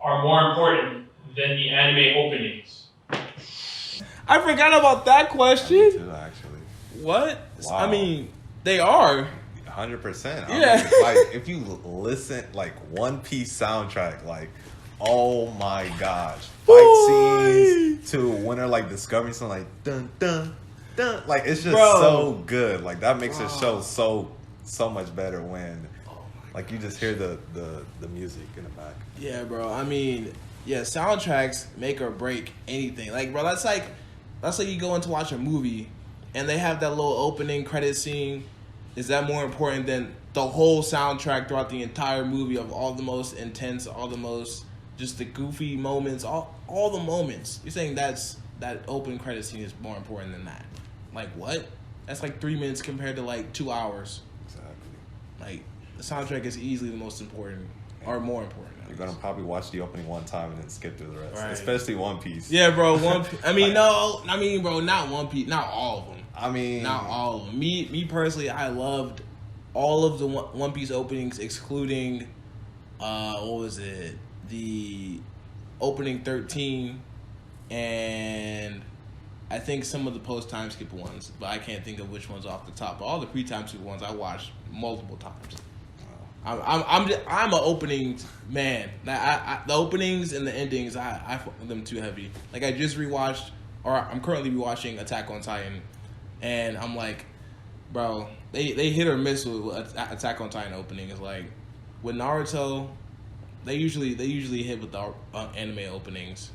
are more important than the anime openings? I forgot about that question. Me too, actually. What? Wow. I mean, they are. 100%. Yeah. Like, if you listen, like, One Piece soundtrack, like, oh my gosh. Fight scenes to when they're, like, discovering something, like, dun, dun, dun. Like, it's just so good. Like, that makes a show so much better when, like, you just hear the music in the back. Yeah, bro. I mean, yeah, soundtracks make or break anything. Like, bro, that's like you go in to watch a movie and they have that little opening credit scene. Is that more important than the whole soundtrack throughout the entire movie of all the most intense, all the most just the goofy moments, all the moments? You're saying that open credit scene is more important than that? Like, what? That's like 3 minutes compared to like 2 hours. Exactly. Like, the soundtrack is easily the most important, or more important. You're gonna probably watch the opening one time and then skip through the rest, Right. Especially One Piece. Yeah, bro. I mean, bro, not One Piece, not all of them. I mean, Not all of them. Me personally, I loved all of the One Piece openings, excluding, what was it? The opening 13, and I think some of the post-time skip ones, but I can't think of which ones off the top. But all the pre-time skip ones I watched multiple times. I'm an openings man. The openings and the endings, I fuck with them too heavy. Like, I just rewatched, or I'm currently rewatching Attack on Titan, and I'm like, bro, they hit or miss with Attack on Titan opening. It's like with Naruto, they usually hit with the anime openings.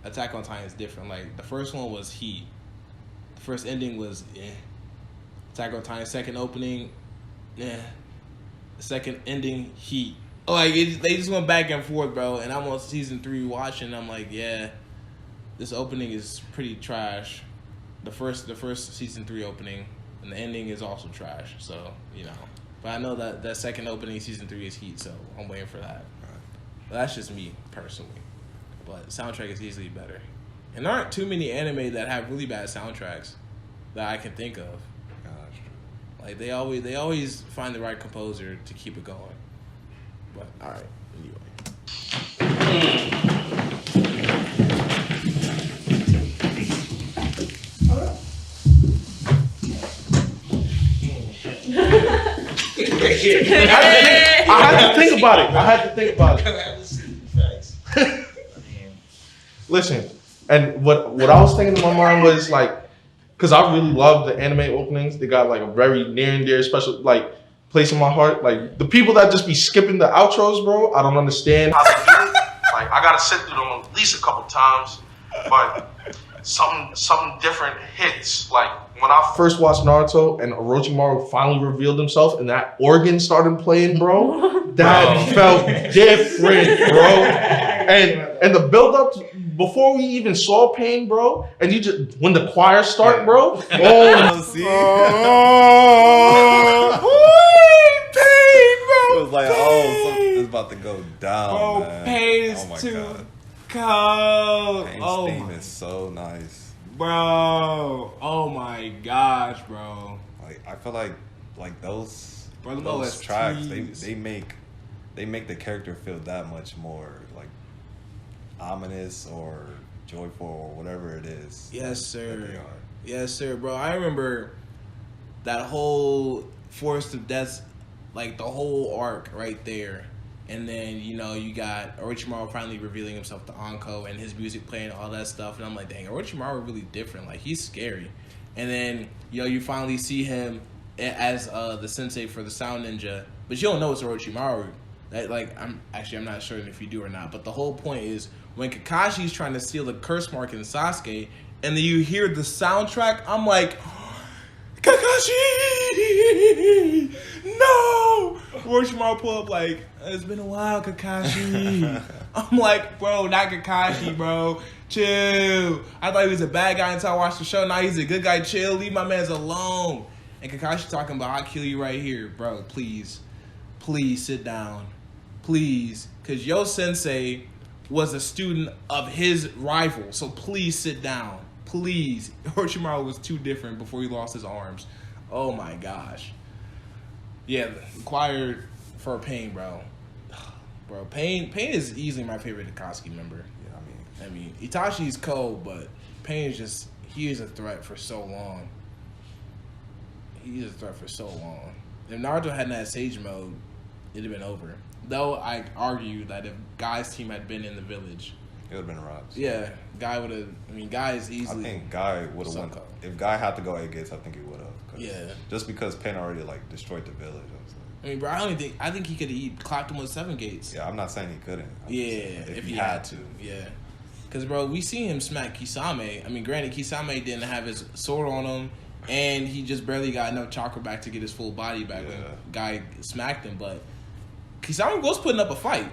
Attack on Titan is different. Like, the first one was Heat. The first ending was Attack on Titan second opening, second ending, Heat. Like, they just went back and forth, bro. And I'm on season 3 watching. I'm like, yeah, this opening is pretty trash. The first season 3 opening, and the ending is also trash. So, you know, but I know that second opening season 3 is Heat. So I'm waiting for that. But that's just me personally. But soundtrack is easily better. And there aren't too many anime that have really bad soundtracks that I can think of. Like, they always find the right composer to keep it going. But all right, anyway. I had to think about it. Listen, and what I was thinking in my mind was like, because I really love the anime openings. They got like a very near and dear special like place in my heart. Like, the people that just be skipping the outros, bro, I don't understand how they do it. Like, I gotta sit through them at least a couple times, but something different hits. Like, when I first watched Naruto and Orochimaru finally revealed himself and that organ started playing, bro, that felt different, bro. And the build up before we even saw Pain, bro, and you just when the choir start, bro. See? Pain, bro. It was like, something is about to go down, Bro, man. Pain is my too God. cold. Pain's theme is so nice. Bro, oh my gosh, bro. Like, I feel like those OSTs. tracks, they make the character feel that much more like ominous or joyful or whatever it is. Yes, sir. That they are. Yes, sir, bro. I remember that whole Forest of Death, like the whole arc right there. And then, you know, you got Orochimaru finally revealing himself to Anko and his music playing, all that stuff. And I'm like, dang, Orochimaru really different. Like, he's scary. And then, you know, you finally see him as the sensei for the Sound Ninja. But you don't know it's Orochimaru. I'm not sure if you do or not. But the whole point is when Kakashi's trying to steal the curse mark in Sasuke, and then you hear the soundtrack, I'm like, Kakashi! No! Orochimaru pull up like, it's been a while, Kakashi. I'm like, bro, not Kakashi, bro. Chill. I thought he was a bad guy until I watched the show. Now he's a good guy. Chill. Leave my mans alone. And Kakashi talking about, I'll kill you right here. Bro, please. Please sit down. Please. Because your sensei was a student of his rival. So please sit down. Please. Orochimaru was too different before he lost his arms. Oh my gosh. Yeah, required for Pain, bro. Bro, Pain is easily my favorite Akatsuki member. Yeah, I mean, Itachi's cold, but Pain is just, he is a threat for so long. He is a threat for so long. If Naruto hadn't had Sage Mode, it'd have been over. Though I argue that if Guy's team had been in the village, it would have been Rocks. yeah, Guy would have. I mean, Guy is easily. I think Guy would have won. Cold. If Guy had to go 8 gates, I think he would have. Yeah. Just because Pain already like destroyed the village. I mean, bro, I think he could have clapped him with 7 gates. Yeah, I'm not saying he couldn't. If he had to. Yeah. Because, bro, we see him smack Kisame. I mean, granted, Kisame didn't have his sword on him, and he just barely got enough chakra back to get his full body back when Guy smacked him. But Kisame was putting up a fight.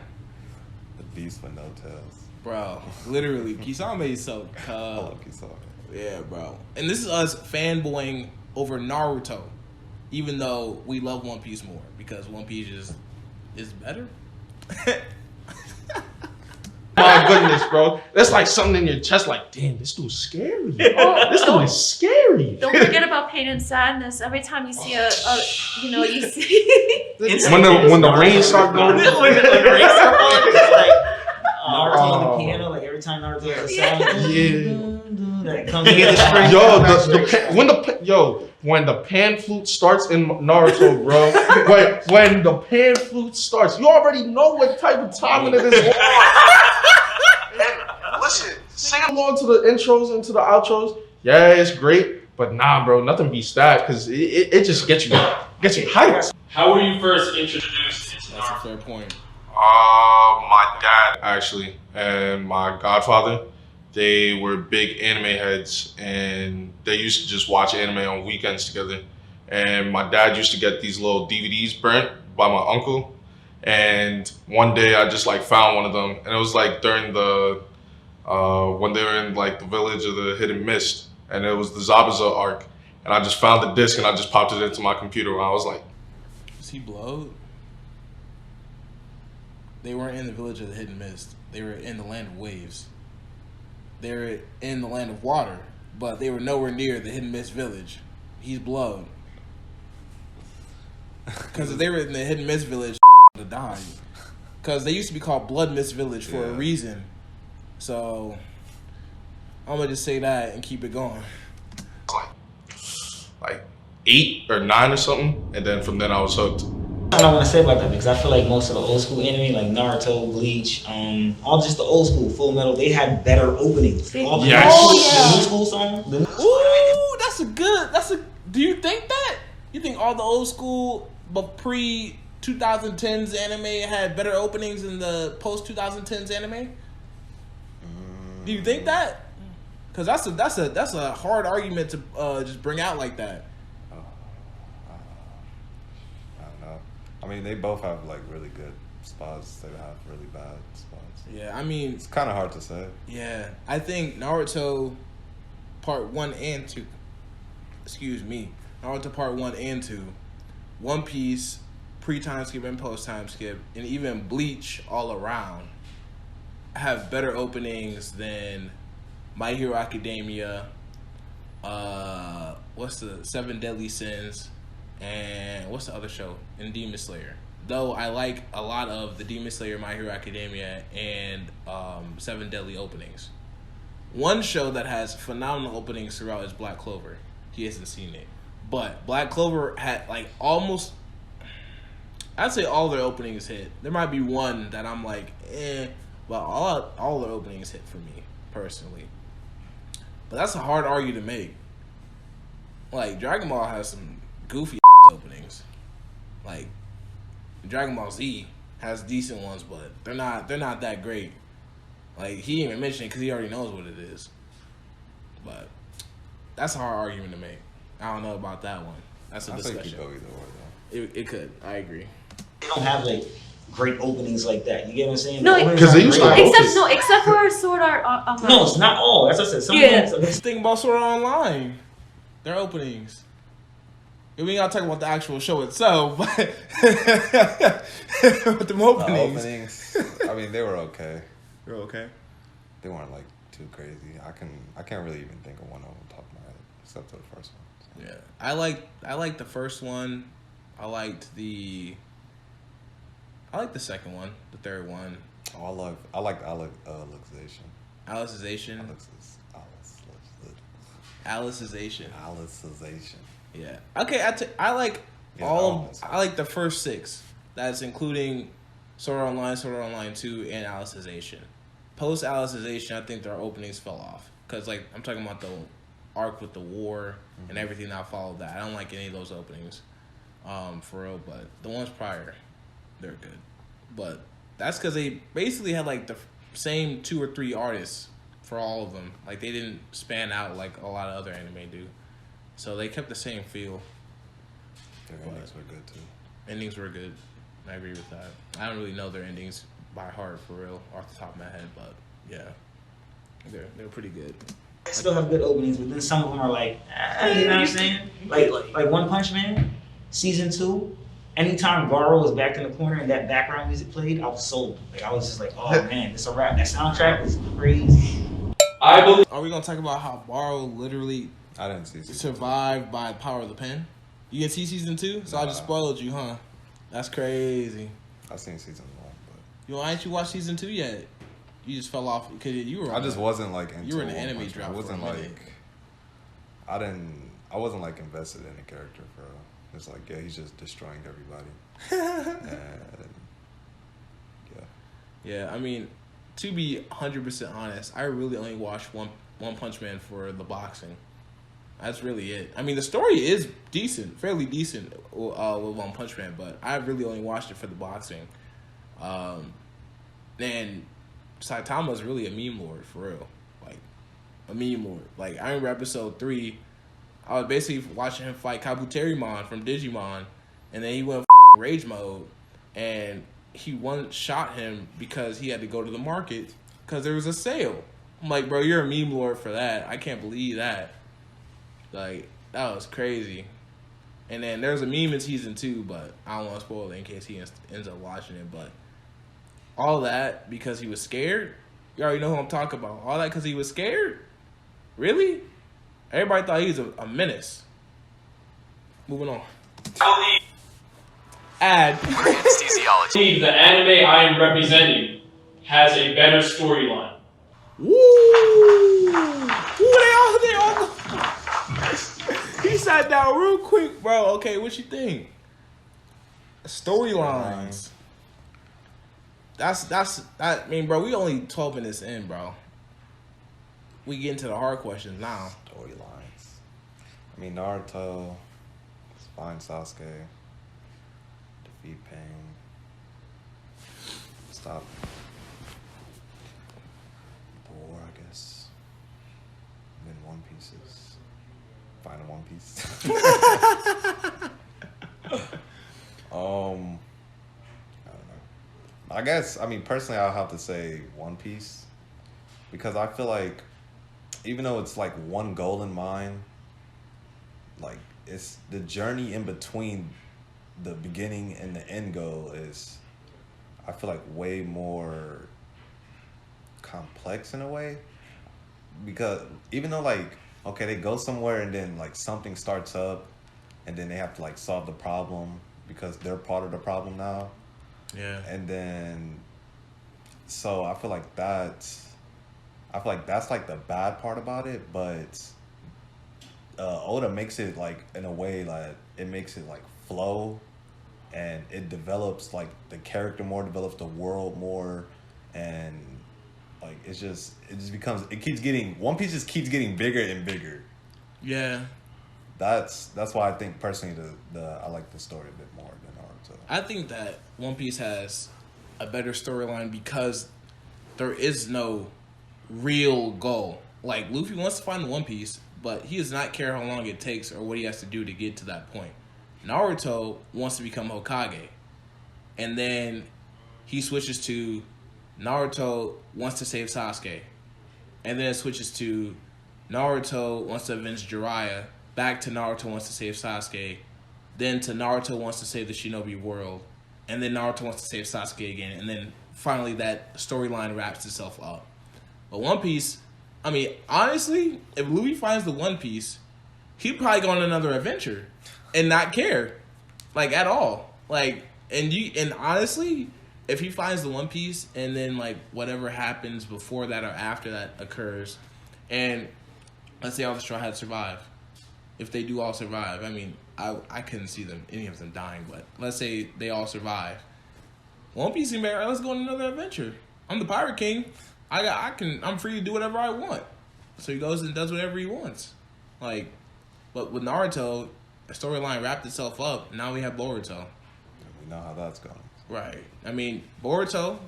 The beast with no tails. Bro, literally, Kisame is so I love Kisame. Yeah, bro. And this is us fanboying over Naruto, even though we love One Piece more because One Piece is better. My goodness, bro. That's like something in your chest, like, damn, this dude's scary. This dude is scary. Don't forget about pain and sadness. Every time you see you see. when the rain start going. when the rain start going, it's like Naruto on the piano, like every time Naruto has a sound. That comes in the spring. When the pan flute starts in Naruto, bro. when the pan flute starts, you already know what type of timing it is. Listen, sing along to the intros and to the outros. Yeah, it's great, but nah, bro, nothing beats that because it just gets you hyped. How were you first introduced into That's a Naruto? fair point. My dad actually and my godfather, they were big anime heads and they used to just watch anime on weekends together. And my dad used to get these little DVDs burnt by my uncle. And one day I just like found one of them, and it was like during the when they were in like the village of the Hidden Mist, and it was the Zabuza arc. And I just found the disc and I just popped it into my computer and I was like, Is he blowed? They weren't in the village of the Hidden Mist. They were in the land of waves. They were in the land of water, but they were nowhere near the Hidden Mist village. He's blowed. Because if they were in the Hidden Mist village, would have died. Because they used to be called Blood Mist Village for a reason. So I'm gonna just say that and keep it going. like 8 or 9 or something, and then from then I was hooked. I don't want to say about that because I feel like most of the old school anime, like Naruto, Bleach, all just the old school Full Metal, they had better openings. All the new school songs. Ooh, do you think that? You think all the old school but pre 2010s anime had better openings than the post 2010s anime? Do you think that? Because that's a hard argument to just bring out like that. I don't know. I mean, they both have like really good spots. They have really bad spots. Yeah, I mean, It's kind of hard to say. yeah, I think Naruto Part 1 and 2. Excuse me, Naruto Part 1 and 2, One Piece pre-time skip and post-time skip, and even Bleach all around have better openings than My Hero Academia, what's the 7 Deadly Sins, and what's the other show? And Demon Slayer. Though I like a lot of the Demon Slayer, My Hero Academia, and 7 Deadly openings. One show that has phenomenal openings throughout is Black Clover. He hasn't seen it. But Black Clover had like almost, I'd say all their openings hit. There might be one that I'm like, but all their openings hit for me, personally. But that's a hard argument to make. Like, Dragon Ball has some goofy openings. Like, Dragon Ball Z has decent ones, but they're not that great. Like, he didn't even mention it because he already knows what it is. But that's a hard argument to make. I don't know about that one. That's a discussion. I think you go either way, though. It could. I agree. They don't have like great openings like that. You get what I'm saying? No, because they used to except for Sword Art Online. No, it's not all. That's what I said. Some Let's think about Sword Art Online. Their openings. We ain't gotta talk about the actual show itself, but with the openings. I mean, they were okay. They're okay. They weren't like too crazy. I can't really even think of one on the top of my head, except for the first one. So. Yeah, I liked the first one. I liked the I like the second one, the third one. Oh, I like Alicization. Alicization. Alicization. Alicization. Yeah. Okay. I like I like the first 6. That's including Sword Art Online, Sword Art Online 2, and Alicization. Post Alicization, I think their openings fell off because like I'm talking about the arc with the war and everything that followed that. I don't like any of those openings, for real. But the ones prior, they're good. But that's because they basically had like the same 2 or 3 artists for all of them. Like they didn't span out like a lot of other anime do. So they kept the same feel. Their endings were good too. Endings were good. I agree with that. I don't really know their endings by heart for real off the top of my head, but yeah, they're pretty good. They still have good openings, but then some of them are like, you know what I'm saying? Like One Punch Man, season 2. Anytime Garo was back in the corner and that background music played, I was sold. Like I was just like, oh man, it's a wrap. That soundtrack was crazy. I believe. Are we gonna talk about how Garo literally I didn't see survived by the power of the pen? You didn't see season 2, so I just spoiled you, huh? That's crazy. I've seen season 1, but Why didn't you watch season 2 yet? You just fell off because you were. I just wasn't like into. You were in an anime Punch Man. drop. I wasn't for a minute. like. I wasn't like invested in the character, bro. It's like he's just destroying everybody. And Yeah, I mean, to be 100% honest, I really only watched One Punch Man for the boxing. That's really it. I mean, the story is decent, fairly decent with One Punch Man, but I really only watched it for the boxing. And Saitama's really a meme lord, for real. Like, a meme lord. Like, I remember episode 3, I was basically watching him fight Kabuterimon from Digimon, and then he went rage mode, and he one-shot him because he had to go to the market because there was a sale. I'm like, bro, you're a meme lord for that. I can't believe that. Like, that was crazy. And then there's a meme in season 2, but I don't want to spoil it in case he ends up watching it. But all that because he was scared? You already know who I'm talking about. All that because he was scared? Really? Everybody thought he was a menace. Moving on. Ad. I believe the anime I am representing has a better storyline. Woo! Ooh, they all. He sat down real quick, bro. Okay, what you think? Storylines. I mean, bro, we only 12 minutes in, bro. We get into the hard questions now. storylines. I mean, Naruto, find Sasuke, defeat Pain, stop the war, I guess. And then One Pieces. Find One Piece. I don't know. I guess, I mean, personally, I'll have to say One Piece. Because I feel like, even though it's like one goal in mind, like, it's the journey in between the beginning and the end goal is, I feel like, way more complex in a way. Because even though, like, okay, they go somewhere and then, like, something starts up and then they have to, like, solve the problem because they're part of the problem now. Yeah. And then, so I feel like that's like the bad part about it, but Oda makes it like in a way like it makes it like flow, and it develops like the character more, develops the world more, and like it just keeps getting, One Piece just keeps getting bigger and bigger. Yeah. That's why I think personally I like the story a bit more than Naruto. I think that One Piece has a better storyline because there is no real goal. Like, Luffy wants to find the One Piece, but he does not care how long it takes or what he has to do to get to that point. Naruto wants to become Hokage, and then he switches to Naruto wants to save Sasuke, and then it switches to Naruto wants to avenge Jiraiya, back to Naruto wants to save Sasuke, then to Naruto wants to save the Shinobi world, and then Naruto wants to save Sasuke again, and then finally that storyline wraps itself up. But One Piece, I mean, honestly, if Luffy finds the One Piece, he'd probably go on another adventure and not care, like, at all. Like, and honestly, if he finds the One Piece and then like whatever happens before that or after that occurs, and let's say all the Straw Hats survive, if they do all survive, I mean, I couldn't see any of them dying, but let's say they all survive. One Piece is like, let's go on another adventure. I'm the Pirate King. I'm free to do whatever I want. So he goes and does whatever he wants. Like, but with Naruto, the storyline wrapped itself up. Now we have Boruto. We know how that's going. Right. I mean, Boruto,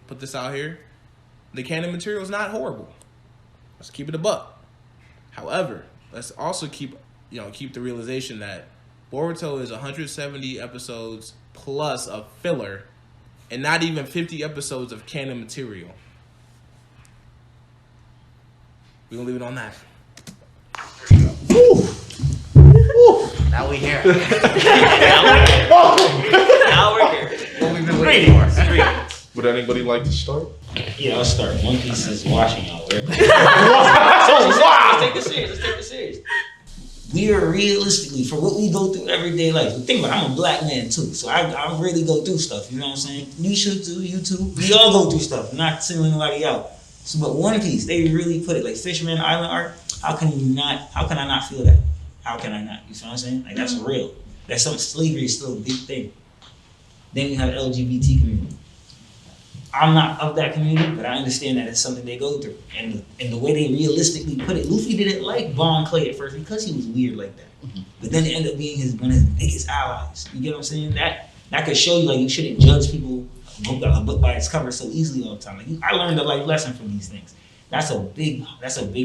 put this out here. The canon material is not horrible. Let's keep it a buck. However, let's also keep the realization that Boruto is 170 episodes plus of filler, and not even 50 episodes of canon material. We're gonna leave it on that. Now we here. Now we're here. What we've been waiting for. Would anybody like to start? Yeah, I'll start. One Piece is watching y'all. Let's take it serious. We are realistically, for what we go through everyday life. Think about it, I'm a black man too, so I really go through stuff, you know what I'm saying? You should too, you too. We all go through stuff, not singling anybody out. So, but One Piece, they really put it, like Fisherman Island art, how can I not feel that? How can I not? You know what I'm saying? Like, that's real. That's something, slavery is still a big thing. Then you have LGBT community. I'm not of that community, but I understand that it's something they go through. And the way they realistically put it, Luffy didn't like Bon Clay at first because he was weird like that. Mm-hmm. But then it ended up being one of his biggest allies. You get what I'm saying? That could show you, like, you shouldn't judge people a book by its cover so easily all the time. Like, I learned a life lesson from these things. That's a big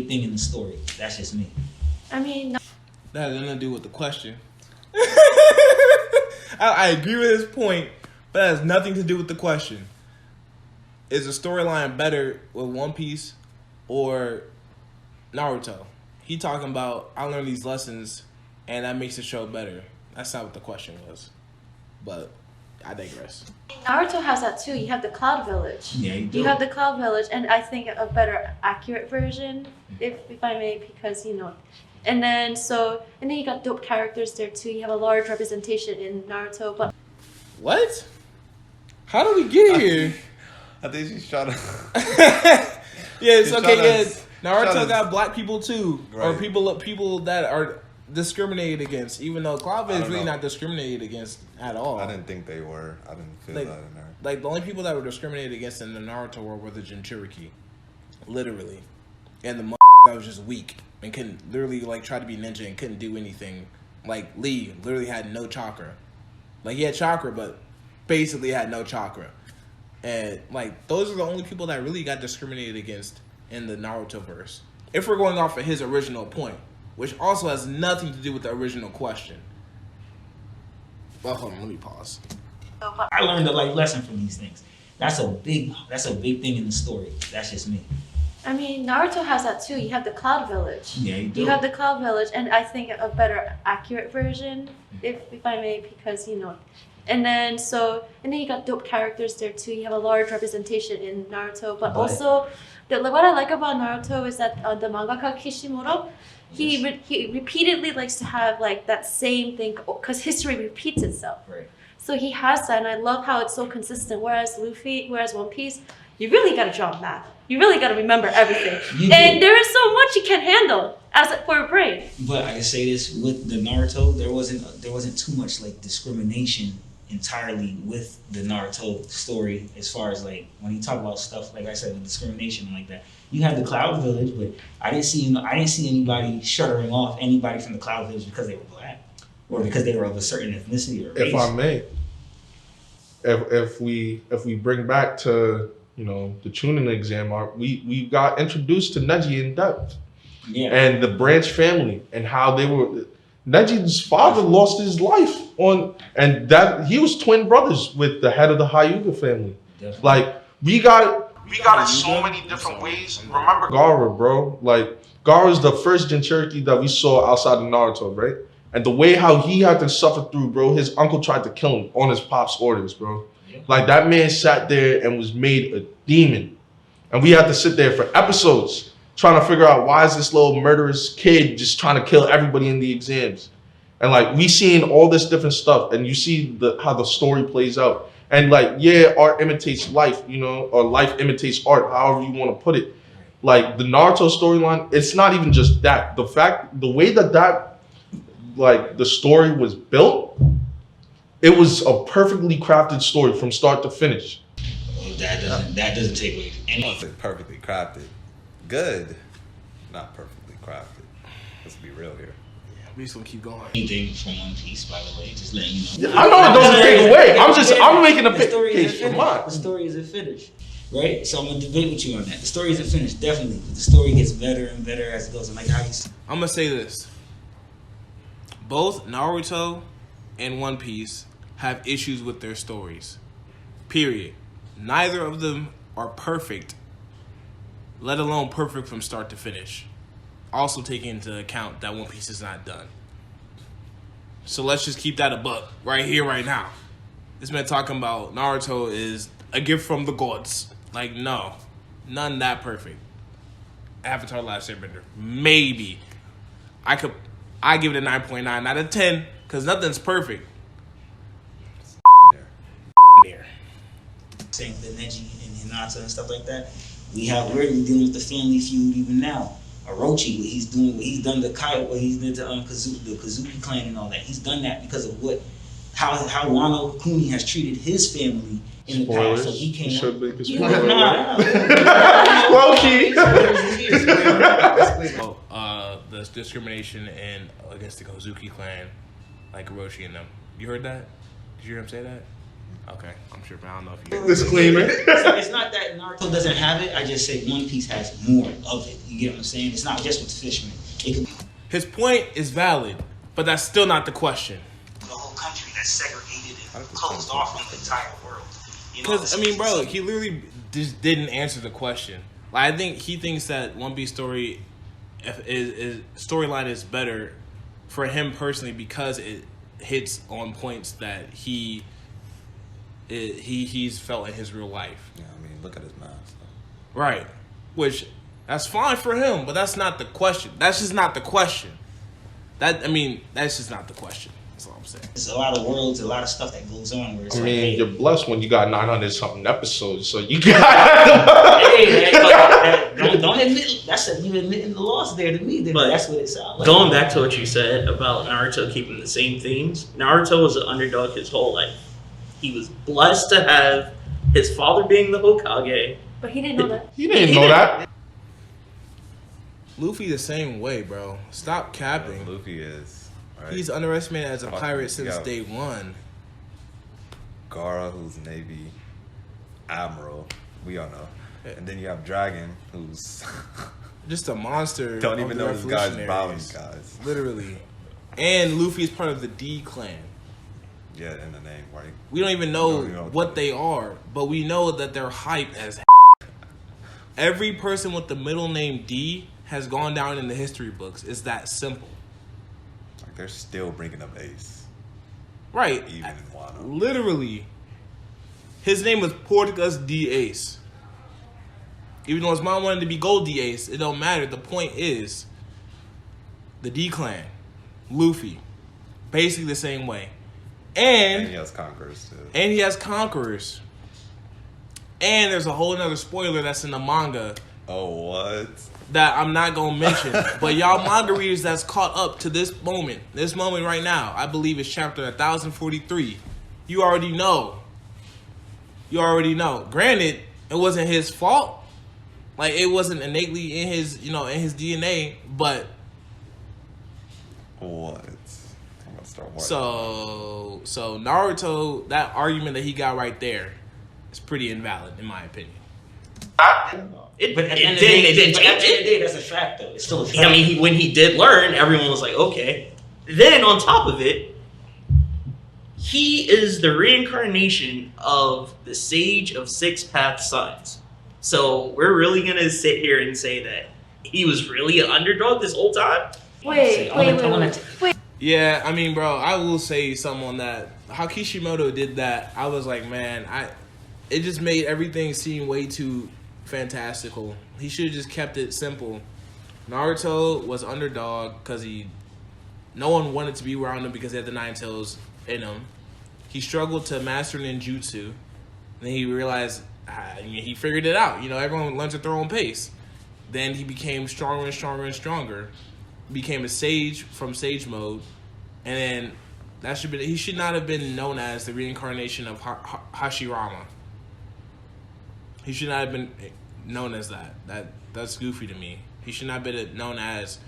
thing in the story. That's just me. I mean, That has nothing to do with the question. I agree with his point, but that has nothing to do with the question. Is the storyline better with One Piece or Naruto? He talking about, I learned these lessons and that makes the show better. That's not what the question was. But I digress. Naruto has that too. You have the Cloud Village. Yeah, you do. You have the Cloud Village, and I think a better, accurate version, if I may, because and then you got dope characters there too. You have a large representation in Naruto, but What? How did we get here? I think she's trying to. Yeah, it's okay. Yeah, Naruto trying to- got black people too, or Right. people that are discriminated against. Even though Cloud I is don't really know. not discriminated against at all. I didn't think they were. I didn't feel Like- that in there. Like the only people that were discriminated against in the Naruto world were the Jinchuriki, literally, and the that was just weak and couldn't literally like try to be ninja and couldn't do anything. Like Lee literally had no chakra. Like he had chakra, but basically had no chakra. And like those are the only people that really got discriminated against in the Naruto verse. If we're going off of his original point, which also has nothing to do with the original question. Well, hold on, let me pause. I learned a life lesson from these things. That's a big thing in the story. That's just me. I mean, Naruto has that too. You have the Cloud Village. Yeah, you do. You have the Cloud Village, and I think a better, accurate version, if I may, because and then you got dope characters there too. You have a large representation in Naruto, but also what I like about Naruto is that the mangaka Kishimoto, he repeatedly likes to have like that same thing because history repeats itself. Right. So he has that, and I love how it's so consistent. Whereas One Piece, you really gotta draw math. You really gotta remember everything, and there is so much you can handle for a brain. But I can say this with the Naruto, there wasn't too much like discrimination entirely with the Naruto story as far as like when you talk about stuff like I said, the discrimination like that. You had the Cloud Village, but I didn't see anybody shuttering off anybody from the Cloud Village because they were black or because they were of a certain ethnicity or race. If I may, if we bring back to the Chunin exam art, we got introduced to Neji in depth. Yeah. And the Branch family and how they were. Neji's father lost his life and that he was twin brothers with the head of the Hyuga family. Definitely. Like we got it so many different ways. Remember Gaara, bro? Like Gaara is the first Jinchuriki that we saw outside of Naruto, right? And the way how he had to suffer through, bro, his uncle tried to kill him on his pop's orders, bro. Yeah. Like that man sat there and was made a demon. And we had to sit there for episodes trying to figure out why is this little murderous kid just trying to kill everybody in the exams. And like we seen all this different stuff and you see how the story plays out. And like, yeah, art imitates life, you know, or life imitates art, however you want to put it. Like the Naruto storyline, it's not even just that. The way that like the story was built, it was a perfectly crafted story from start to finish. Well, that doesn't take away I won't any. say perfectly crafted. Good, not perfectly crafted. Let's be real here. We just gonna keep going. Anything from One Piece, by the way, just letting you know. I know it doesn't take away. I'm making a The story case isn't for finished. mine. The story isn't finished, right? So I'm gonna debate with you on that. The story isn't finished, definitely. But the story gets better and better as it goes. And like how you I'm gonna say this. Both Naruto and One Piece have issues with their stories. Period. Neither of them are perfect, let alone perfect from start to finish. Also taking into account that One Piece is not done. So let's just keep that a buck right here, right now. This man talking about Naruto is a gift from the gods. Like, no. None that perfect. Avatar Last Airbender. Maybe. I give it a 9.9 out of 10 because nothing's perfect. Near. saying the Neji and Hinata and stuff like that. We're dealing with the family feud even now. Orochi, what he's done to Kai, what he's done to the Kazuki clan and all that. He's done that because of how Wano Kuni has treated his family in the past. So he can't. Should make a You- spoiler. nah. Low-key. The discrimination in against the Kozuki clan, like Orochi and them. You heard that? Did you hear him say that? Okay, I'm sure, but I don't know if you. Disclaimer. It's not that Naruto doesn't have it. I just say One Piece has more of it. You get what I'm saying? It's not just with fishermen. It could be His point is valid, but that's still not the question. the whole country that's segregated and closed off from the entire world. You know, Because I mean, bro, he literally just didn't answer the question. Like, I think he thinks that One Piece story is storyline is better for him personally because it hits on points that he's felt in his real life. Yeah, I mean, look at his mask. Right. Which, that's fine for him, but that's not the question. That's just not the question. That's just not the question. That's all I'm saying. there's a lot of worlds, a lot of stuff that goes on where it's I like, mean, hey, you're blessed when you got 900 something episodes, so you got. hey, man, don't admit you admitting the loss there to me. Then But that's what it sounds like. Going back to what you said about Naruto keeping the same themes, Naruto was an underdog his whole life. He was blessed to have his father being the Hokage. But he didn't know that. You didn't know that. Luffy the same way, bro. Stop capping. Luffy is. Right? He's underestimated as a Fucking pirate since go. day one. Gara, who's Navy Admiral. We all know. And then you have Dragon, who's Just a monster. don't of even the know this guy's bounty revolutionaries. guys. Literally. And Luffy is part of the D clan. Yeah, in the name, right? We don't even know Don't even know what they are, but we know that they're hype as every person with the middle name D has gone down in the history books. It's that simple. Like they're still bringing up Ace, Right. even in Wano. Literally. His name was Portugas D Ace. Even though his mom wanted to be Gold D Ace, it don't matter. The point is, the D clan, Luffy, basically the same way. And he has Conquerors too. And he has Conquerors. And there's a whole nother spoiler that's in the manga Oh, what? that I'm not going to mention. But y'all manga readers that's caught up to this moment right now, I believe it's chapter 1043. You already know. Granted, it wasn't his fault. Like, it wasn't innately in his, in his DNA, but What? I'm gonna start watching. so Naruto, that argument that he got right there is pretty invalid in my opinion. It But at the end of didn't the change it. day, that's a fact, though. It's still a fact. I mean, when he did learn, everyone was like, okay. Then on top of it, he is the reincarnation of the Sage of Six Path Suns. So we're really gonna sit here and say that he was really an underdog this whole time? Wait. Yeah, I mean, bro, I will say something on that. How Kishimoto did that, I was like, man, it just made everything seem way too fantastical. He should have just kept it simple. Naruto was underdog because no one wanted to be around him because he had the Nine Tails in him. he struggled to master ninjutsu. And then he realized he figured it out. Everyone learns at their own pace. Then he became stronger and stronger and stronger. Became a sage from sage mode, and then he should not have been known as the reincarnation of Hashirama. He should not have been known as that. That's goofy to me. He should not have been known as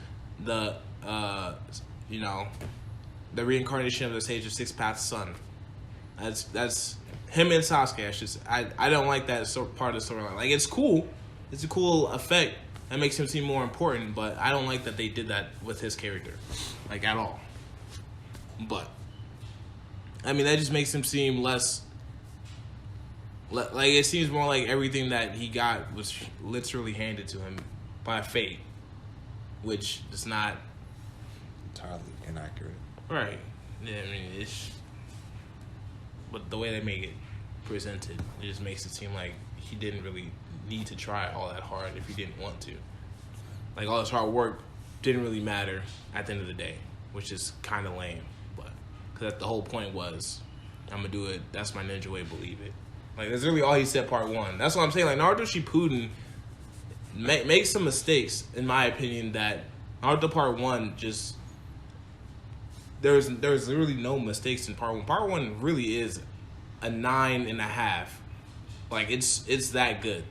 the the reincarnation of the Sage of Six Paths Sun. That's him and Sasuke. I don't like that part of the storyline. Like, it's cool. It's a cool effect that makes him seem more important, but I don't like that they did that with his character, like, at all. But I mean, that just makes him seem less. Like, it seems more like everything that he got was literally handed to him by fate, which is not entirely inaccurate. Right. Yeah, I mean, but the way they make it presented, it just makes it seem like he didn't really need to try all that hard if he didn't want to. Like, all his hard work didn't really matter at the end of the day, which is kind of lame. But because the whole point was, I'm gonna do it. That's my ninja way. Believe it. Like, that's really all he said. Part 1. That's what I'm saying. Like, Naruto Shippuden makes some mistakes, in my opinion. That Naruto Part 1 just. There's really no mistakes in Part 1. Part 1 really is a 9.5. Like, it's that good.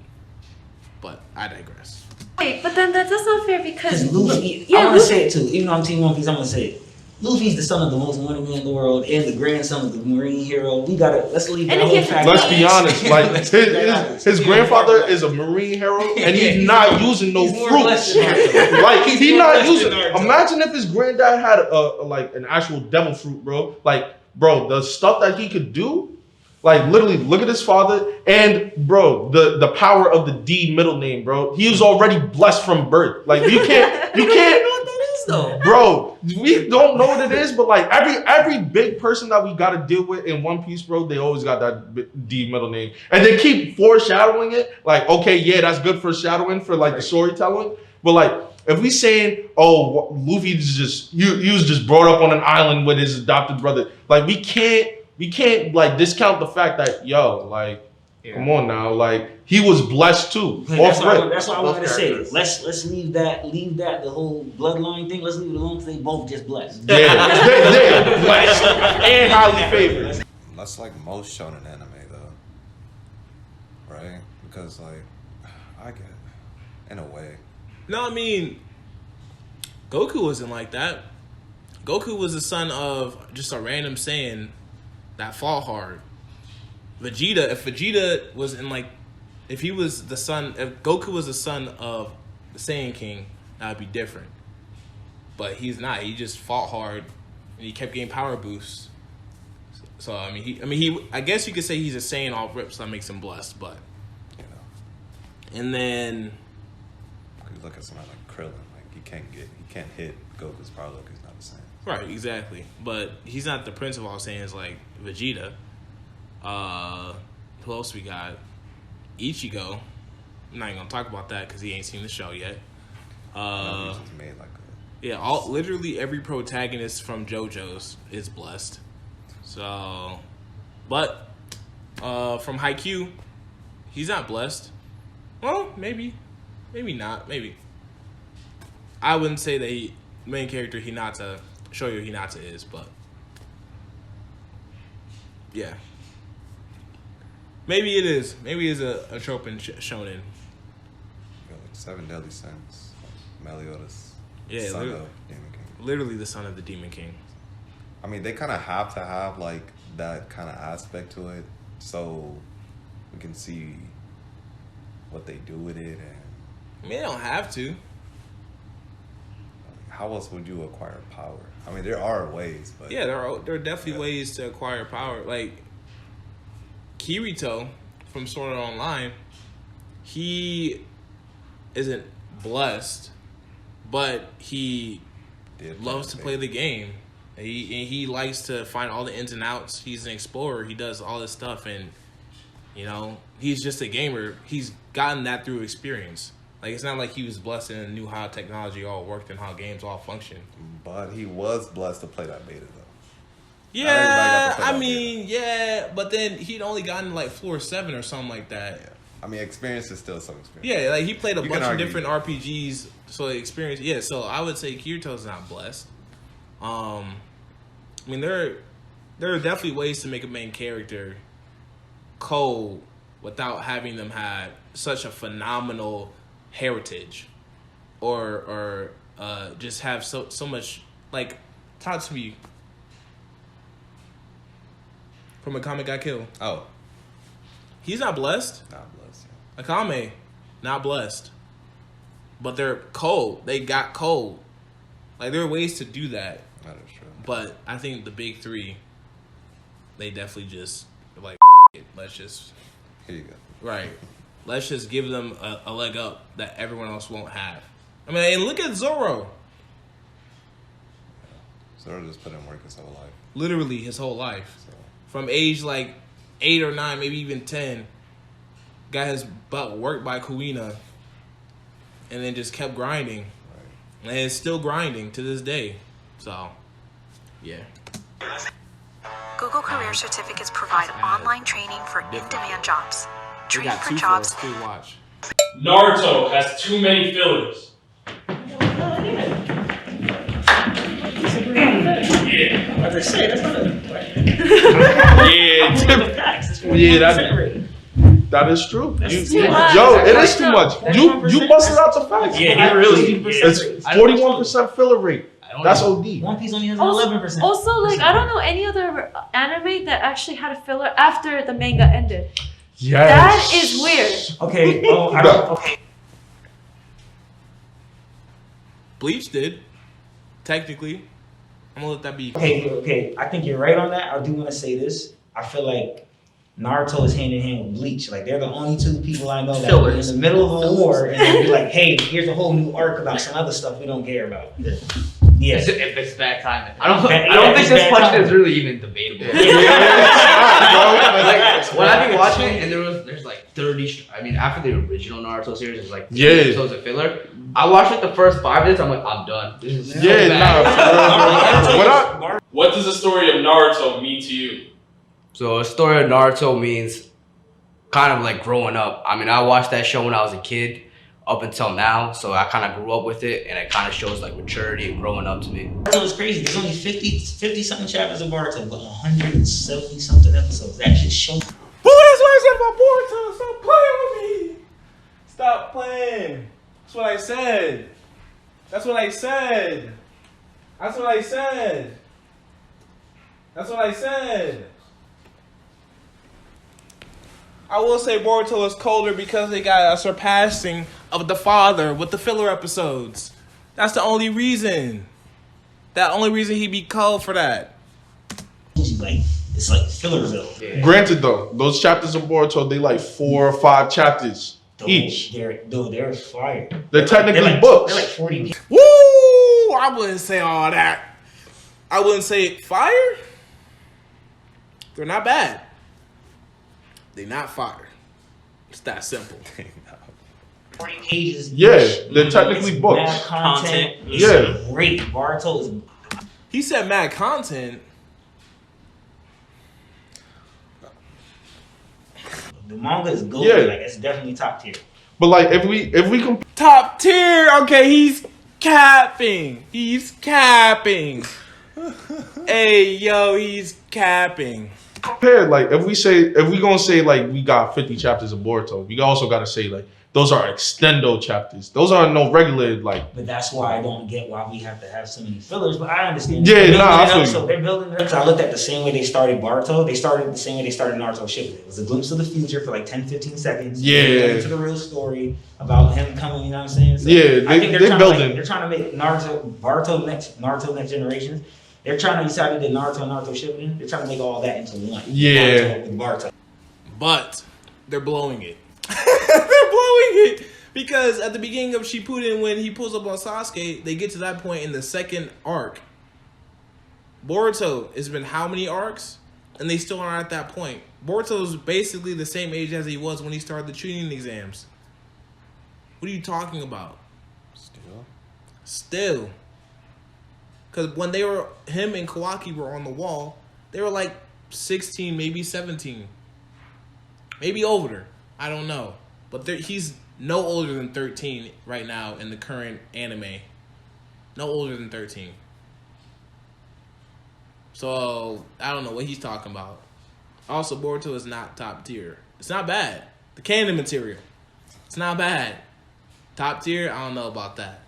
But I digress. Wait, but then that's not fair because Luffy. I want to say it too. Even though I'm Team One Piece, I'm gonna say it. Luffy's the son of the most wanted man in the world and the grandson of the marine hero. Let's leave that whole fact. Let's be honest. Like, his grandfather is a marine hero, and he's not using no fruits. Like, he's not using. Imagine if his granddad had an actual devil fruit, bro. Like, bro, the stuff that he could do. Like, literally, look at his father, and bro, the power of the D middle name, bro. He was already blessed from birth. Like, you can't. Though. Bro, we don't know what it is, but like every big person that we gotta deal with in One Piece, bro, they always got that D middle name, and they keep foreshadowing it. Like, okay, yeah, that's good for shadowing for like the storytelling, but like if we saying, oh, Luffy's just he was just brought up on an island with his adopted brother, like we can't like discount the fact that come on now, like he was blessed too. That's what I wanted to say. Let's leave that the whole bloodline thing. Let's leave it alone because they both just blessed. Yeah, they're blessed and highly favored. That's like most shonen anime though, right? Because like I get it in a way. No, I mean, Goku wasn't like that. Goku was the son of just a random Saiyan that fought hard. If Vegeta was if Goku was the son of the Saiyan King, that would be different. But he's not. He just fought hard, and he kept getting power boosts. So I guess you could say he's a Saiyan off rip, so that makes him blessed. But and then you look at somebody like Krillin, like he can't hit Goku's power level. He's not the same. Right, exactly. But he's not the prince of all Saiyans like Vegeta. Who else we got? Ichigo. I'm not even gonna talk about that because he ain't seen the show yet. He's made like literally every protagonist from JoJo's is blessed. So, but from Haikyuu, he's not blessed. Well, maybe not. Maybe I wouldn't say that main character Hinata, Shoyo Hinata is, but yeah. Maybe it is. Maybe it's a trope in Shonen. Seven Deadly Sins. Meliodas. Yeah, son of Demon King. Literally the son of the Demon King. I mean, they kind of have to have like that kind of aspect to it, so we can see what they do with it. And I mean, they don't have to. How else would you acquire power? I mean, there are ways, but yeah, there are definitely ways to acquire power. Like Kirito from Sword Art Online, he isn't blessed, but he loves to play the game. He likes to find all the ins and outs. He's an explorer. He does all this stuff, and he's just a gamer. He's gotten that through experience. Like, it's not like he was blessed and knew how technology all worked and how games all function. But he was blessed to play that beta though. Yeah, got I mean, yeah, but then he'd only gotten like floor 7 or something like that. Yeah. I mean, experience is still some experience. Yeah, like he played a You bunch can of argue. different RPGs, so experience. Yeah, so I would say Kirito's not blessed. I mean, there are definitely ways to make a main character cold without having them have such a phenomenal heritage, or just have so much like Tatsumi from Akame Got Killed. Oh, He's not blessed. not blessed. Akame, not blessed. But they're cold. They got cold. Like, there are ways to do that. That is true. But I think the big three, they definitely just, like, it. Let's just, Here you go. right. Let's just give them a leg up that everyone else won't have. I mean, and look at Zoro. Zoro just put in work his whole life. Literally his whole life. So From age, like, 8 or 9, maybe even 10, got his butt worked by Kuina. And then just kept grinding. right. And it's still grinding to this day. So, yeah. Google Career Certificates provide online training for in-demand jobs. We Training got for 2 jobs. for us to watch. Naruto has too many fillers. Yeah. As I say, that's not a. Yeah, that is true. That's You- too much. Yo, it is too much. You busted out the facts. Yeah, he really. It's 41% filler rate. That's OD. One Piece only has Also, 11%. also, like, I don't know any other anime that actually had a filler after the manga ended. Yes. That is weird. Okay. Oh, I don't. Okay. Bleach did. Technically. I'm gonna let that be. Okay. I think you're right on that. I do want to say this. I feel like Naruto is hand in hand with Bleach. Like, they're the only two people I know that are in the middle of a war and they'll be like, hey, here's a whole new arc about some other stuff we don't care about. Yeah. If it's bad timing. I don't Yeah, think it's this bad question timing. is really even debatable. Like, when I've been watching it, and there's like 30. I mean, after the original Naruto series, there's like 30 episodes of filler. I watched like the first 5 minutes. I'm like, I'm done. This is so bad. What does the story of Naruto mean to you? So a story of Naruto means kind of like growing up. I mean, I watched that show when I was a kid up until now, so I kind of grew up with it, and it kind of shows like maturity and growing up to me. Naruto is crazy. There's only 50 something chapters of Naruto, but 170 something episodes. That just shows. Boy, that's what I said about Boruto. Stop playing with me. Stop playing. That's what I said. That's what I said. That's what I said. That's what I said. I will say Boruto is colder because they got a surpassing of the father with the filler episodes. That's the only reason. That only reason he be cold for that. Like, it's like Fillerville. Yeah. Granted though, those chapters of Boruto, they like 4 or 5 chapters each. They're fire. They're technically like, books. They're like 40 pages. Woo! I wouldn't say all that. I wouldn't say fire. They're not bad. They're not fire. It's that simple. 40 pages. Yeah, each. they're technically It's books. mad content. Content. It's Yeah. great. Naruto is. He said mad content. The manga is good. Yeah. Like, it's definitely top tier. But like if we Top tier. Okay, he's capping. He's capping. Hey, yo, he's capping. compare, like if we gonna say like we got 50 chapters of Boruto, we also gotta say like those are extendo chapters. Those aren't no regular like. But that's why I don't get why we have to have so many fillers. But I understand. Yeah, They're nah, I building it feel up, you. so they're building it up. So I looked at the same way they started Naruto. They started the same way they started Naruto Shippuden. It was a glimpse of the future for like 10, 15 seconds. Yeah. They get into the real story about him coming. You know what I'm saying? So Yeah, I think they're trying building. To, like, they're trying to make Naruto next generation. They're trying to decide that Naruto and Naruto Shippuden. They're trying to make all that into one. Yeah. Naruto with Naruto. But they're blowing it. They're blowing it. Because at the beginning of Shippuden, when he pulls up on Sasuke, they get to that point in the second arc. Boruto, it's been how many arcs? And they still aren't at that point. Boruto's basically the same age as he was when he started the Chunin exams. What are you talking about? Still. Because when him and Kawaki were on the wall, They were like 16, maybe 17. Maybe older. I don't know. But he's no older than 13 right now in the current anime. No older than 13. So, I don't know what he's talking about. Also, Boruto is not top tier. It's not bad. The canon material. It's not bad. Top tier, I don't know about that.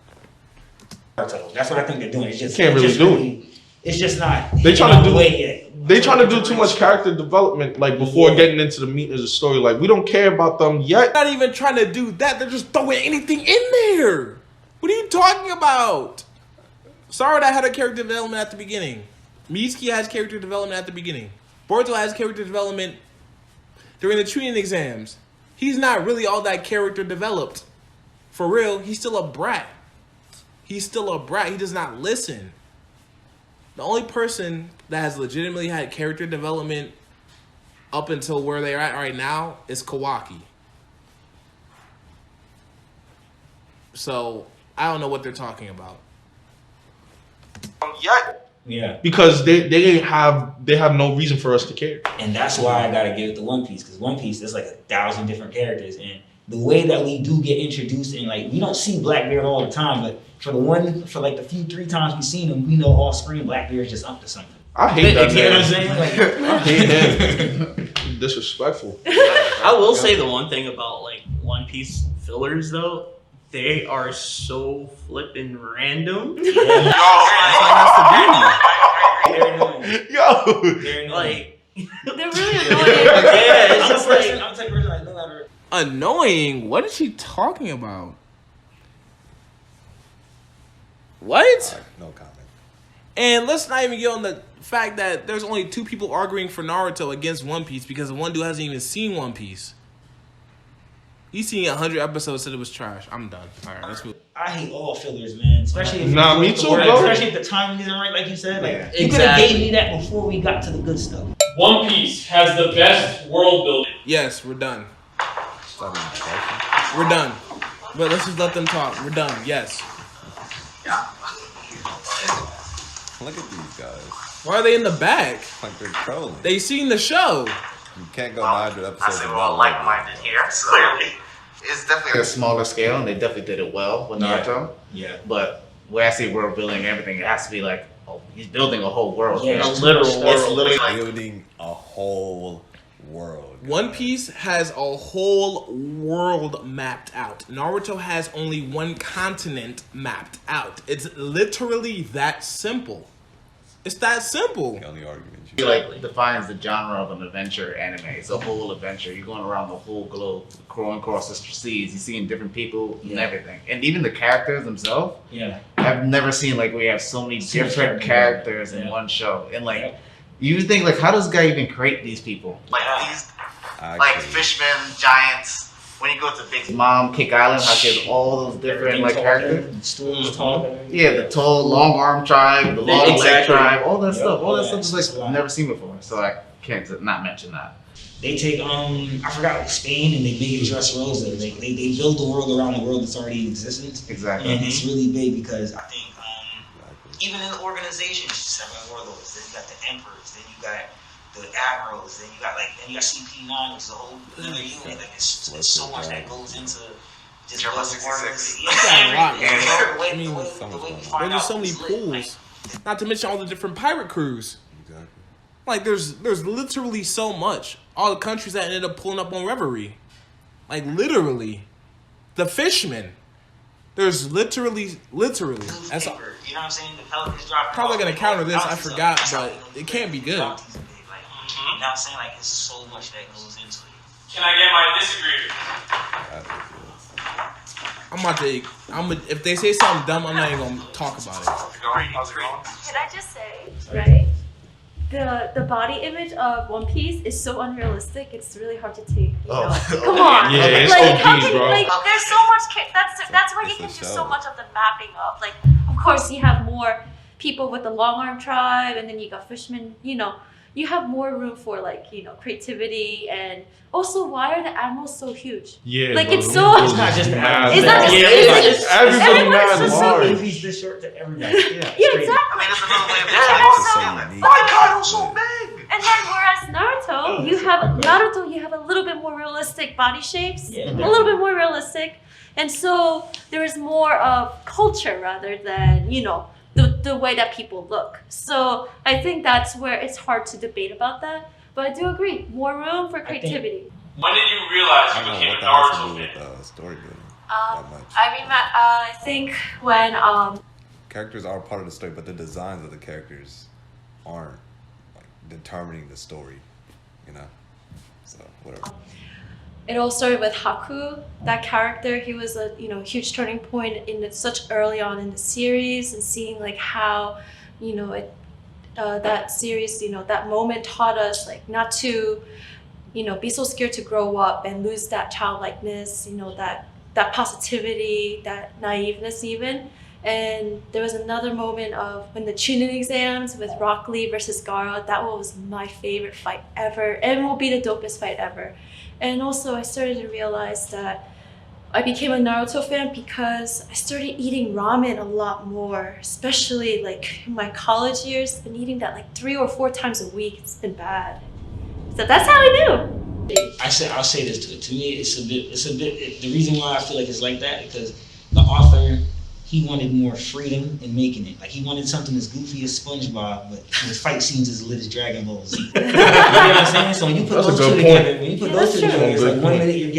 That's what I think they're doing. It's just Can't really do it. It's just not. They trying to do it. They trying to do too much character development, like before getting into the meat of the story. Like we don't care about them yet. They're not even trying to do that. They're just throwing anything in there. What are you talking about? Sarada had a character development at the beginning. Mitsuki has character development at the beginning. Boruto has character development during the Chunin exams. He's not really all that character developed. For real, he's still a brat. He's still a brat. He does not listen. The only person that has legitimately had character development up until where they're at right now is Kawaki. So, I don't know what they're talking about. Yeah. Because they have no reason for us to care. And that's why I gotta give it to One Piece, because One Piece there's like 1,000 different characters, and the way that we do get introduced, and like we don't see Blackbeard all the time, but for like the few 3 times we've seen him, we know off screen Blackbeard's just up to something. I hate that. You know what I'm saying? Like, I hate him. Disrespectful. I will say the one thing about like One Piece fillers though, they are so flippin' random. They're annoying. Like They're really annoying. yeah, it's just like I'm the type of person I know how to. Annoying? What is she talking about? What? No comment. And let's not even get on the fact that there's only 2 people arguing for Naruto against One Piece because one dude hasn't even seen One Piece. He's seen 100 episodes, said it was trash. I'm done. All right, let's move. I hate all fillers, man. Especially if Nah, me too, bro. Especially if the timing isn't right, like you said. Like Yeah. you could have gave me that before we got to the good stuff. One Piece has the best world building. Yes, we're done. Is that an impression? We're done. But let's just let them talk. We're done. Yes. Look at these guys. Why are they in the back? Like they're trolling. They seen the show. You can't go 900 I episodes say we're without all like-minded here, clearly. It's definitely a smaller scale, and they definitely did it well with Naruto. Yeah. But when I say world building and everything, it has to be like, oh, he's building a whole world. Yeah, a literal It's world. literally building a whole world. One Piece has a whole world mapped out. Naruto has only one continent mapped out. It's literally that simple. It's that simple. The only argument It like defines the genre of an adventure anime. It's a whole adventure. You're going around the whole globe, crawling across the seas. You're seeing different people and everything, and even the characters themselves. Yeah. I've never seen like we have so many different characters in one show, and like you think like how does this guy even create these people? like these, like fishmen, giants. When you go to Big Mom, Kick Island, how she has all those different like characters. Stools tall. Yeah, the tall, long arm tribe, the long leg Exactly. tribe, all that Yep, stuff. All all that that. stuff is like I've never seen before, so I can't not mention that. They take I forgot Spain, and they make it Dressrosa. They build the world around the world that's already in existence. Exactly. And it's really big because I think even in the organization, you just have warlords. Then you got the emperors. Then you got the admirals. Then you got you got CP9, which is a whole other unit. Like it's so much that goes into just German building 66. armies. Got a lot, Yeah, man. the way- I mean, the way we find There's just so out many who's lit, like, pools. Not to mention all the different pirate crews. Exactly. Like there's literally so much. All the countries that ended up pulling up on Reverie. Like literally. The fishmen. There's literally. That's all. newspaper, you know what I'm saying? The Pelicans dropping How are they off, gonna like, counter this? I bounties up. forgot, That's how but they it can't be good. bounties are big, like, you know what I'm saying? Like, it's so much that goes into it. Can I get my disagreement? If they say something dumb, I'm not even gonna talk about it. How's it going? Can I just say, right? The body image of One Piece is so unrealistic. It's really hard to take. You know? Come on. Yeah, it's like, how OGs, can, bro. like, there's so much. That's where you It's can a do show. so much of the mapping of. Like, of course, you have more people with the long arm tribe, and then you got fishermen. You know, you have more room for like, you know, creativity. And also, why are the animals so huge? Yeah, like bro, it's so. It's not just the mad. It's not just. it's everybody mad so large. Goofy's this short to everybody. Yeah, Yeah, straight. exactly. I mean, that's another way of Yeah, describing My God, I'm so big. And then whereas Naruto, you have a little bit more realistic body shapes, Yeah, a little bit more realistic, and so there is more of culture rather than, you know, the way that people look. So I think that's where it's hard to debate about that. But I do agree, more room for creativity. When did you realize I you don't know became what a that has to Naruto do fan? with storytelling that much. I think when Characters are part of the story, but the designs of the characters aren't like determining the story, you know. So whatever. it all started with Haku, that character. He was a, you know, huge turning point in such early on in the series, and seeing like how, you know, that series, you know, that moment taught us like not to, you know, be so scared to grow up and lose that childlikeness, you know, that positivity, that naiveness even. And there was another moment of when the Chunin exams with Rock Lee versus Gaara. That was my favorite fight ever, and will be the dopest fight ever. And also I started to realize that I became a Naruto fan because I started eating ramen a lot more, especially like in my college years. Been eating that like 3 or 4 times a week. It's been bad. So that's how I knew. I'll say this to me. It's a bit. The reason why I feel like it's like that because the author, he wanted more freedom in making it. Like he wanted something as goofy as SpongeBob, but with fight scenes as lit as Dragon Ball Z. You know what I'm saying? So when you put those two together, it's like 1 minute you're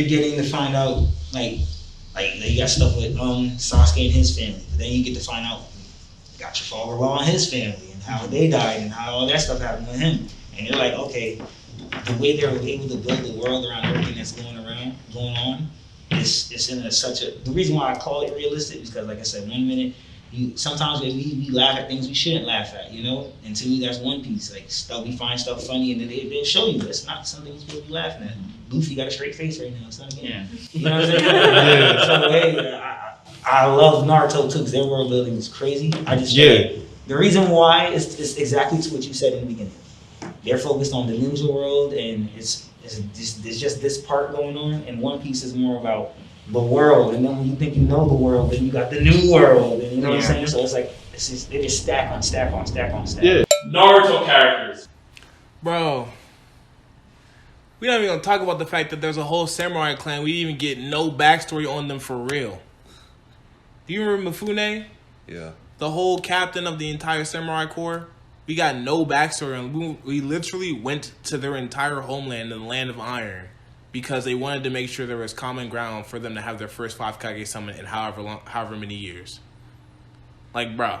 getting to find out like you got stuff with Sasuke and his family, but then you get to find out you got Trafalgar Law and his family and how they died and how all that stuff happened with him. And you're like, okay, the way they're able to build the world around everything that's going on, it's in such a. The reason why I call it realistic is because, like I said, 1 minute, sometimes we laugh at things we shouldn't laugh at, you know. And to me, that's One Piece. Like stuff, we find stuff funny, and then they'll show you it's not something you're supposed to be laughing at. Luffy got a straight face right now. It's not a game. You know what I'm saying? So hey, I love Naruto too because their world building is crazy. I just the reason why is exactly to what you said in the beginning. They're focused on the ninja world, and it's just this part going on. And One Piece is more about the world. And then when you think you know the world, then you got the new world. And you know what I'm saying? So it's like they just stack on stack on stack on stack. Yeah. Naruto characters. Bro, we not even gonna talk about the fact that there's a whole samurai clan. We didn't even get no backstory on them for real. Do you remember Mifune? Yeah. The whole captain of the entire samurai corps? We got no backstory on them. We literally went to their entire homeland, the Land of Iron, because they wanted to make sure there was common ground for them to have their first 5 Kage summon in however many years. Like, bro.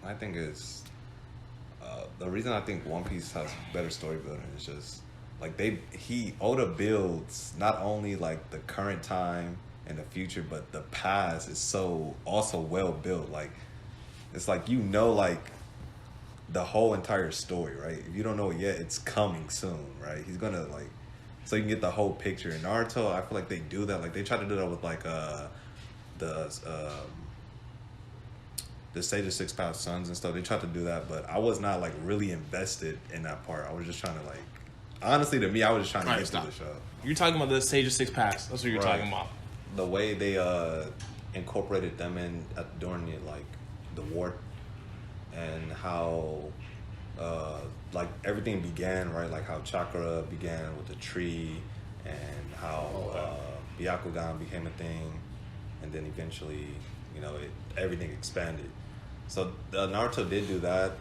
I think it's the reason I think One Piece has better story building is just like Oda builds not only like the current time and the future, but the past is so also well built. Like it's like like the whole entire story, right? If you don't know it yet, it's coming soon, right? He's gonna like so you can get the whole picture. In Naruto, I feel like they do that. Like they try to do that with like the Sage of Six Paths Sons and stuff. They tried to do that, but I was not like really invested in that part. I was just trying to like honestly to me, I was just trying to get through the show. You're talking about the Sage of Six Paths. That's what you're talking about. The way they incorporated them in during the war, and how like everything began, right? Like how chakra began with the tree, and how Byakugan became a thing, and then eventually, everything expanded. So Naruto did do that,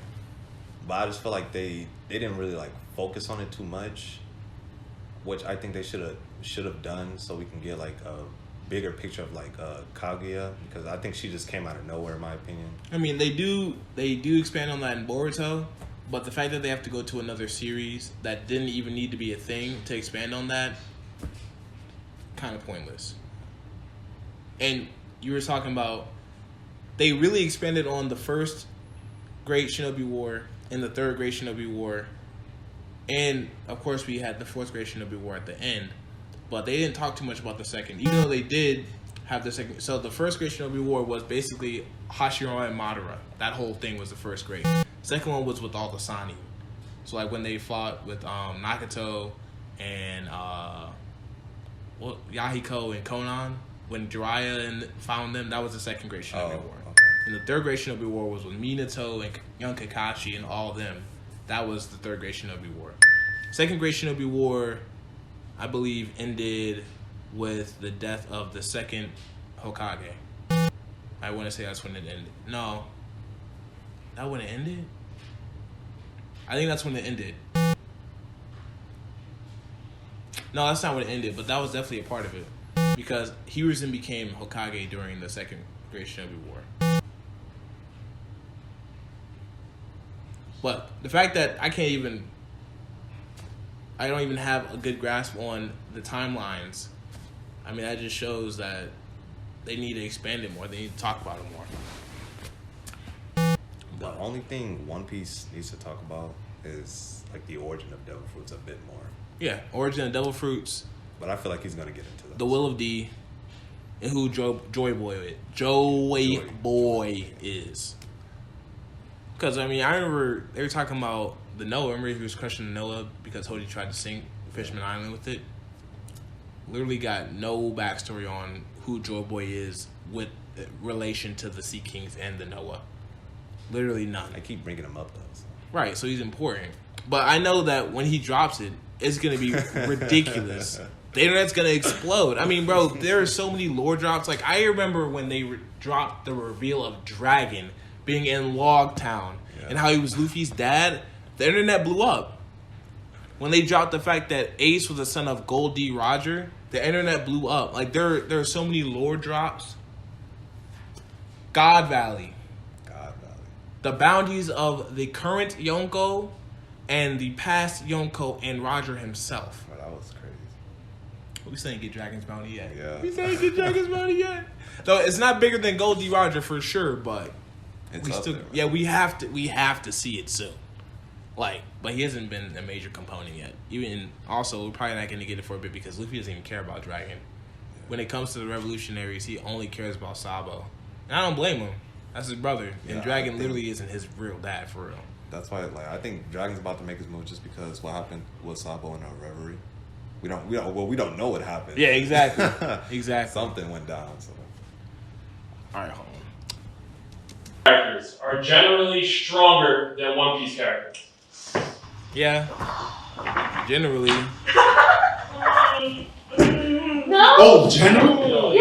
but I just feel like they didn't really like focus on it too much, which I think they should have done, so we can get like a bigger picture of like Kaguya, because I think she just came out of nowhere in my opinion. I mean, they do expand on that in Boruto, but the fact that they have to go to another series that didn't even need to be a thing to expand on that, kind of pointless. And you were talking about they really expanded on the first Great Shinobi War and the third Great Shinobi War, and of course we had the fourth Great Shinobi War at the end. But they didn't talk too much about the second, even though they did have the second. So the first Great Shinobi War was basically Hashirama and Madara. That whole thing was the first great. Second one was with all the Sani. So like when they fought with Nakato and Yahiko and Konan, when Jiraiya and found them, that was the second Great Shinobi War. Okay. And the third Great Shinobi War was with Minato and young Kakashi and all of them. That was the third Great Shinobi War. Second Great Shinobi War, I believe, ended with the death of the second Hokage. I want to say that's when it ended. No. That when it ended? I think that's when it ended. No, that's not when it ended, but that was definitely a part of it. Because Hiruzen became Hokage during the second Great Shinobi War. But the fact that I don't even have a good grasp on the timelines, I mean, that just shows that they need to expand it more. They need to talk about it more. The only thing One Piece needs to talk about is like the origin of Devil Fruits a bit more. Yeah, origin of Devil Fruits. But I feel like he's gonna get into that. The Will of D, and who Joy Boy is. Because I mean, I remember they were talking about the Noah. Remember he was crushing the Noah because Hody tried to sink Fishman Island with it. Literally got no backstory on who Joy Boy is with relation to the Sea Kings and the Noah. Literally none. I keep bringing him up though. So. Right, so he's important. But I know that when he drops it, it's gonna be ridiculous. The internet's gonna explode. I mean, bro, there are so many lore drops. Like I remember when they dropped the reveal of Dragon being in Log Town and how he was Luffy's dad. The internet blew up. When they dropped the fact that Ace was the son of Gold D. Roger, the internet blew up. Like there are so many lore drops. God Valley. The bounties of the current Yonko and the past Yonko and Roger himself. Oh, that was crazy. We still ain't get Dragon's bounty yet. Yeah. We still ain't get Dragon's bounty yet. Though it's not bigger than Gold D. Roger for sure, but It's we up still there, we have to see it soon. Like, but he hasn't been a major component yet. Even also, we're probably not going to get it for a bit because Luffy doesn't even care about Dragon. When it comes to the revolutionaries, he only cares about Sabo, and I don't blame him. That's his brother, and Dragon literally isn't his real dad for real. That's why, like, I think Dragon's about to make his move just because what happened with Sabo and our reverie. We don't know what happened. Yeah, exactly, exactly. Something went down. So, all right, hold on. Characters are generally stronger than One Piece characters. Yeah, generally. No. Oh, general.